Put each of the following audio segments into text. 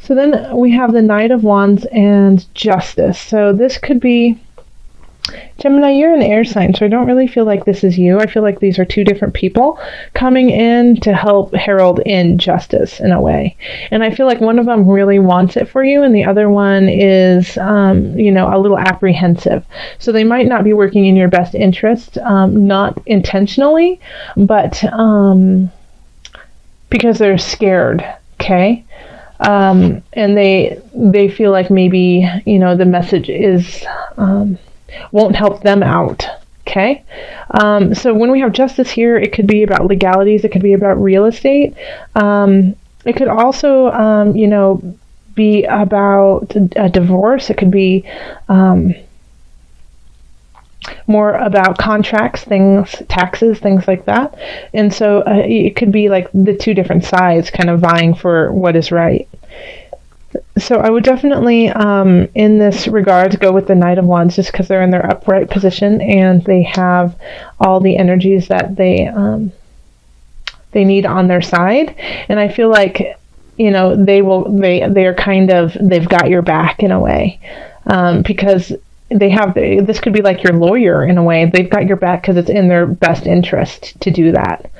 So then we have the Knight of Wands and Justice. So this could be, Gemini, you're an air sign, so I don't really feel like this is you. I feel like these are two different people coming in to help herald in justice in a way. And I feel like one of them really wants it for you, and the other one is, a little apprehensive. So they might not be working in your best interest, not intentionally, but because they're scared, okay? And they feel like maybe, the message is... won't help them out. Okay. So when we have justice here, it could be about legalities. It could be about real estate. It could also, be about a divorce. It could be more about contracts, things, taxes, things like that. And so it could be like the two different sides kind of vying for what is right. So I would definitely, in this regard, go with the Knight of Wands just because they're in their upright position and they have all the energies that they need on their side. And I feel like, they've got your back in a way, because this could be like your lawyer in a way. They've got your back because it's in their best interest to do that.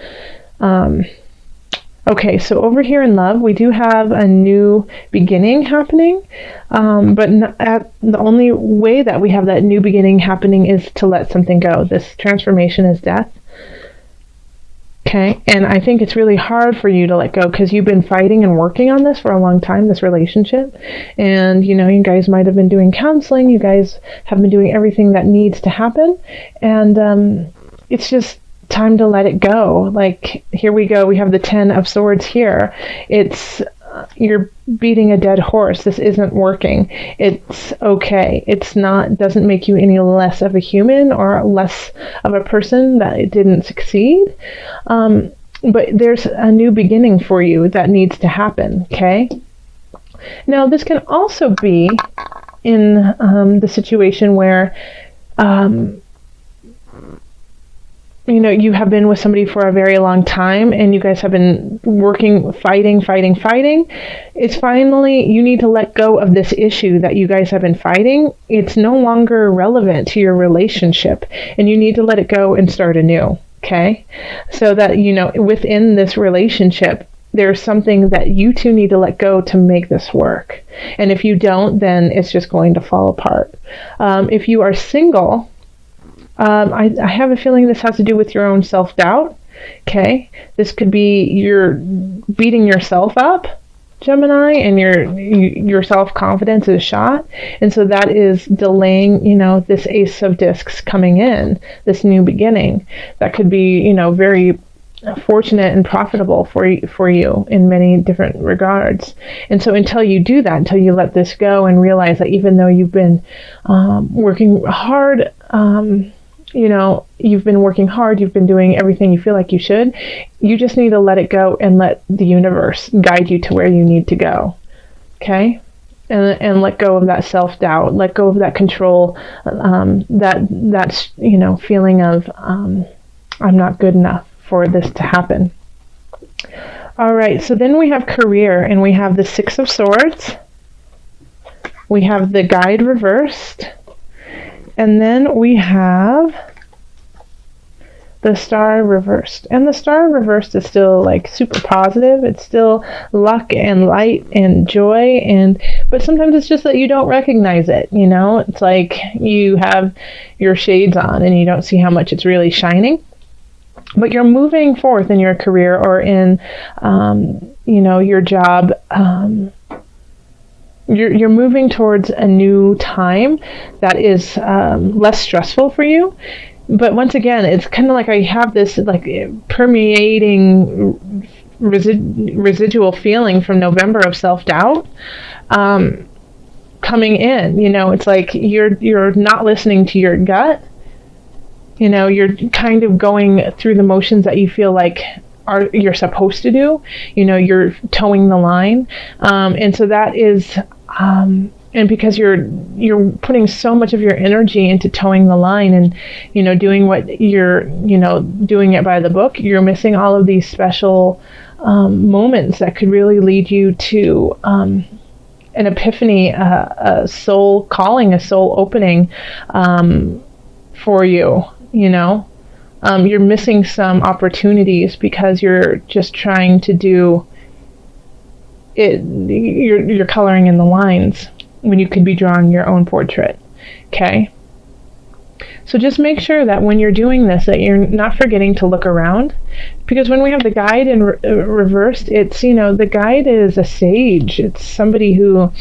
Okay, so over here in love, we do have a new beginning happening, but the only way that we have that new beginning happening is to let something go. This transformation is death. Okay, and I think it's really hard for you to let go because you've been fighting and working on this for a long time, this relationship, and you guys might have been doing counseling, you guys have been doing everything that needs to happen, and it's just time to let it go. Like, here we go. We have the 10 of Swords here. It's, you're beating a dead horse. This isn't working. It's okay. It's not, doesn't make you any less of a human or less of a person that it didn't succeed. But there's a new beginning for you that needs to happen. Okay. Now, this can also be in the situation where, you have been with somebody for a very long time and you guys have been working, fighting. It's finally, you need to let go of this issue that you guys have been fighting. It's no longer relevant to your relationship and you need to let it go and start anew. Okay. So that, within this relationship, there's something that you two need to let go to make this work. And if you don't, then it's just going to fall apart. If you are single, I have a feeling this has to do with your own self-doubt. Okay. This could be you're beating yourself up, Gemini, and your self-confidence is shot. And so that is delaying, this Ace of Discs coming in, this new beginning. That could be, very fortunate and profitable for you in many different regards. And so until you do that, until you let this go and realize that even though you've been working hard, you've been working hard, you've been doing everything you feel like you should, you just need to let it go and let the universe guide you to where you need to go. Okay? And let go of that self-doubt, let go of that control, that's feeling of, I'm not good enough for this to happen. All right, so then we have career, and we have the Six of Swords. We have the Guide reversed. And then we have the Star reversed. And the Star reversed is still like super positive. It's still luck and light and joy. But sometimes it's just that you don't recognize it. It's like you have your shades on and you don't see how much it's really shining. But you're moving forth in your career or in, your job. You're moving towards a new time that is less stressful for you. But once again, it's kind of like I have this like permeating residual feeling from November of self-doubt coming in. It's like you're not listening to your gut. You're kind of going through the motions that you feel like you're supposed to do. You're towing the line. And so that is, and because you're putting so much of your energy into towing the line and, doing what you're, doing it by the book, you're missing all of these special moments that could really lead you to an epiphany, a soul calling, a soul opening for you. You're missing some opportunities because you're just trying to do it. You're coloring in the lines when you could be drawing your own portrait. Okay. So just make sure that when you're doing this, that you're not forgetting to look around, because when we have the guide in reversed, it's, the guide is a sage. It's somebody who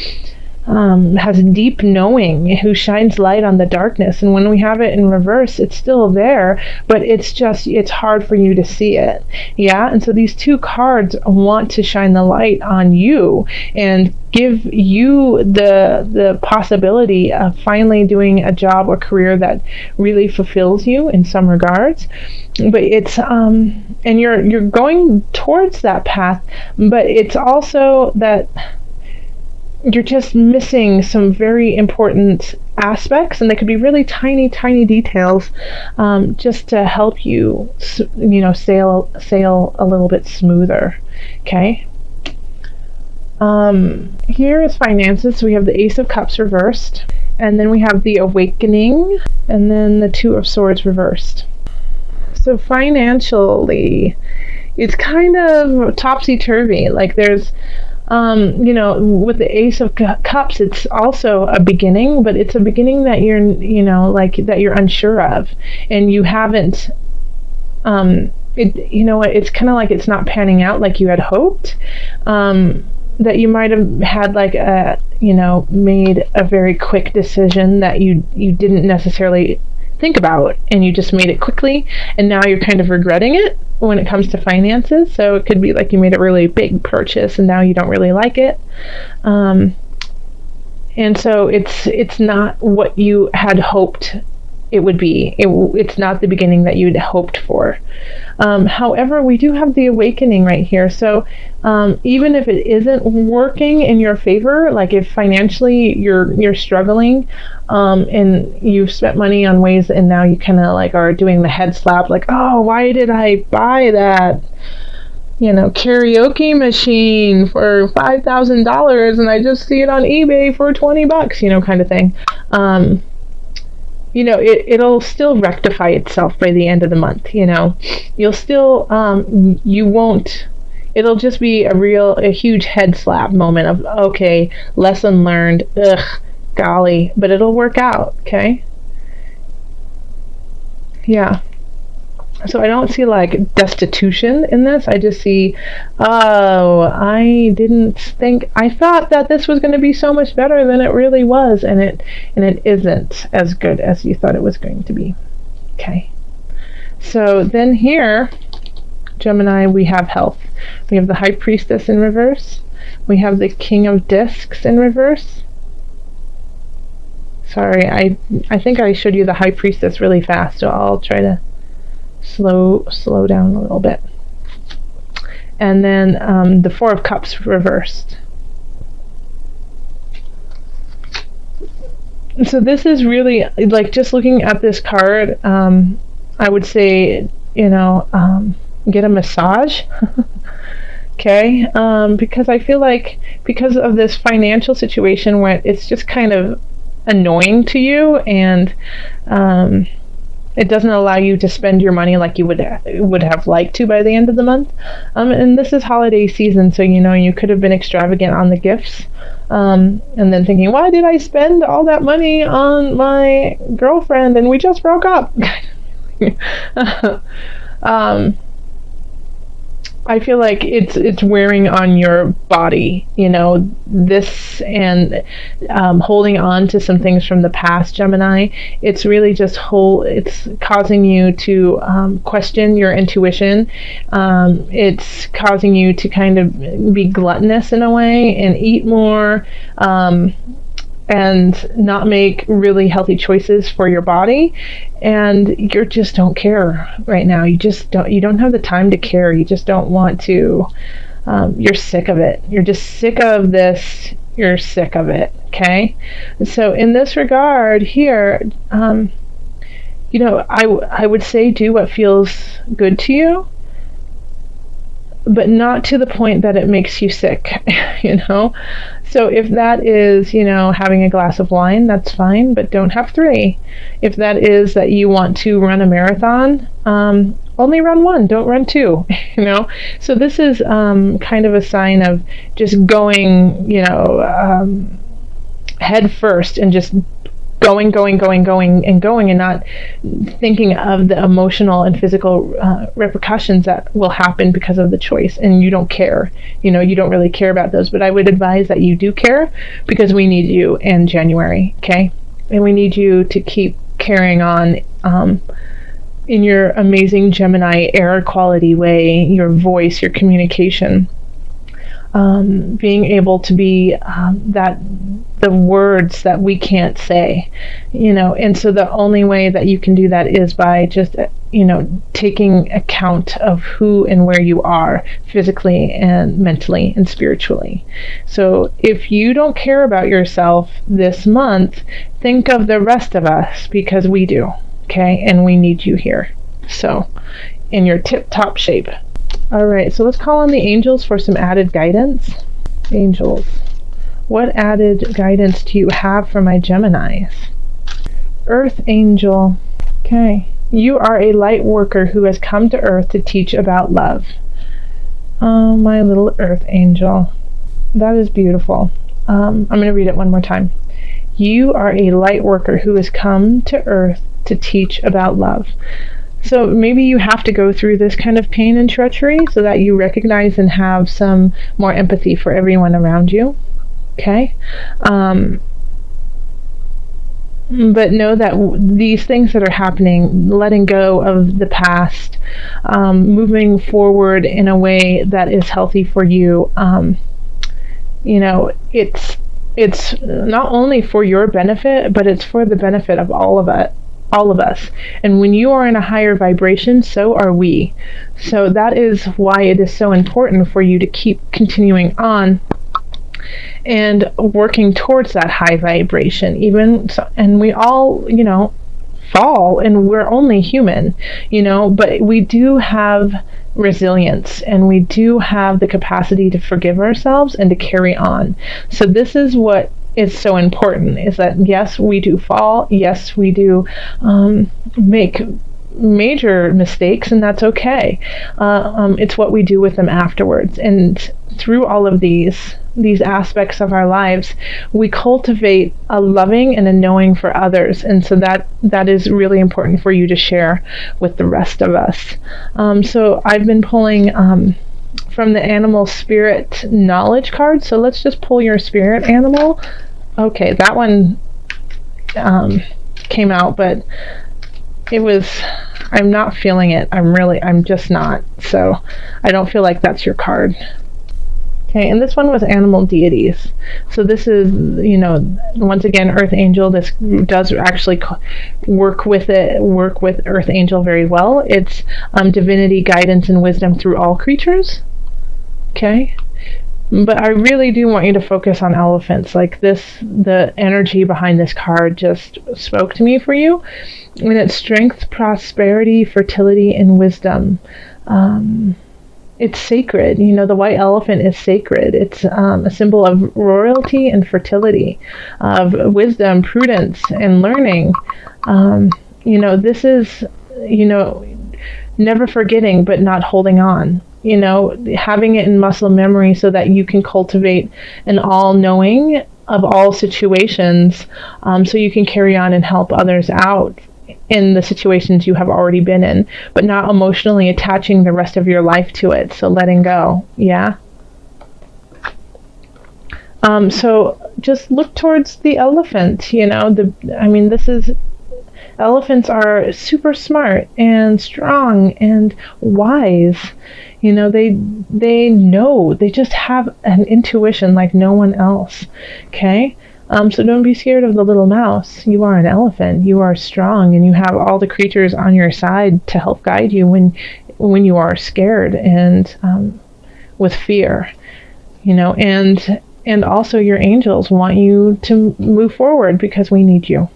has deep knowing, who shines light on the darkness. And when we have it in reverse, it's still there, but it's hard for you to see it. Yeah. And so these two cards want to shine the light on you and give you the possibility of finally doing a job or career that really fulfills you in some regards. But it's and you're going towards that path, but it's also that you're just missing some very important aspects, and they could be really tiny details, just to help you, sail a little bit smoother. Okay. Here is finances. So we have the Ace of Cups reversed, and then we have the Awakening, and then the Two of Swords reversed. So financially, it's kind of topsy-turvy. Like there's with the Ace of Cups, it's also a beginning, but it's a beginning that you're, that you're unsure of, and you haven't, it's kind of like it's not panning out like you had hoped, that you might have had made a very quick decision that you didn't necessarily think about, and you just made it quickly, and now you're kind of regretting it when it comes to finances. So it could be like you made a really big purchase and now you don't really like it, and so it's not what you had hoped it would be. It's not the beginning that you'd hoped for. However, we do have the Awakening right here. So even if it isn't working in your favor, like if financially you're struggling, and you've spent money on ways, and now you kind of like are doing the head slap, like, oh, why did I buy that karaoke machine for $5,000 and I just see it on eBay for $20, kind of thing. It'll still rectify itself by the end of the month. You'll still, you won't, it'll just be a huge head slap moment of, okay, lesson learned, ugh, golly, but it'll work out. Okay. Yeah. So I don't see like destitution in this. I just see, oh, I thought that this was going to be so much better than it really was, and it isn't as good as you thought it was going to be. Okay. So then here, Gemini, we have health. We have the High Priestess in reverse. We have the King of Discs in reverse. Sorry, I think I showed you the High Priestess really fast, so I'll try to slow down a little bit. And then the Four of Cups reversed. So this is really, like, just looking at this card, I would say, get a massage. Okay, because I feel like because of this financial situation where it's just kind of annoying to you, and it doesn't allow you to spend your money like you would have liked to by the end of the month. And this is holiday season, so you could have been extravagant on the gifts, and then thinking, why did I spend all that money on my girlfriend and we just broke up? I feel like it's wearing on your body, this, and holding on to some things from the past, Gemini. It's really just it's causing you to question your intuition. It's causing you to kind of be gluttonous in a way and eat more, and not make really healthy choices for your body, and you just don't care right now. You don't have the time to care. You just don't want to. You're sick of it. You're just sick of this. You're sick of it. Okay. So in this regard here, I would say do what feels good to you, but not to the point that it makes you sick, So if that is, having a glass of wine, that's fine, but don't have 3. If that is that you want to run a marathon, only run 1, don't run 2, So this is kind of a sign of just going, head first and just going, and not thinking of the emotional and physical repercussions that will happen because of the choice. And you don't care, you don't really care about those. But I would advise that you do care, because we need you in January, okay? And we need you to keep carrying on in your amazing Gemini air quality way, your voice, your communication. Being able to be the words that we can't say, and so the only way that you can do that is by just, taking account of who and where you are physically and mentally and spiritually. So if you don't care about yourself this month, think of the rest of us, because we do, okay? And we need you here. So in your tip-top shape. All right, so let's call on the angels for some added guidance. Angels, what added guidance do you have for my Geminis? Earth Angel, okay. You are a light worker who has come to Earth to teach about love. Oh, my little Earth Angel. That is beautiful. I'm going to read it one more time. You are a light worker who has come to Earth to teach about love. So maybe you have to go through this kind of pain and treachery so that you recognize and have some more empathy for everyone around you. Okay? But know that these things that are happening, letting go of the past, moving forward in a way that is healthy for you, it's not only for your benefit, but it's for the benefit of all of us. And when you are in a higher vibration, so are we. So that is why it is so important for you to keep continuing on and working towards that high vibration. And we all, fall, and we're only human, but we do have resilience, and we do have the capacity to forgive ourselves and to carry on. So this is what is so important, is that yes, we do fall, yes, we do make major mistakes, and that's okay. It's what we do with them afterwards. And through all of these aspects of our lives, we cultivate a loving and a knowing for others, and so that is really important for you to share with the rest of us. So I've been pulling from the animal spirit knowledge card, so let's just pull your spirit animal. Okay, that one came out, but I'm not feeling it. I'm just not. So I don't feel like that's your card. Okay, and this one was animal deities. So this is, once again, Earth Angel. This does actually work with Earth Angel very well. It's divinity, guidance, and wisdom through all creatures. Okay. But I really do want you to focus on elephants. Like this, the energy behind this card just spoke to me for you. And it's strength, prosperity, fertility, and wisdom. It's sacred. The white elephant is sacred. It's a symbol of royalty and fertility, of wisdom, prudence, and learning. This is, never forgetting but not holding on. Having it in muscle memory so that you can cultivate an all-knowing of all situations, so you can carry on and help others out in the situations you have already been in, but not emotionally attaching the rest of your life to it. So letting go. Yeah. So just look towards the elephant. Elephants are super smart and strong and wise. They just have an intuition like no one else. Okay? So don't be scared of the little mouse. You are an elephant. You are strong, and you have all the creatures on your side to help guide you when you are scared and with fear. And also your angels want you to move forward because we need you.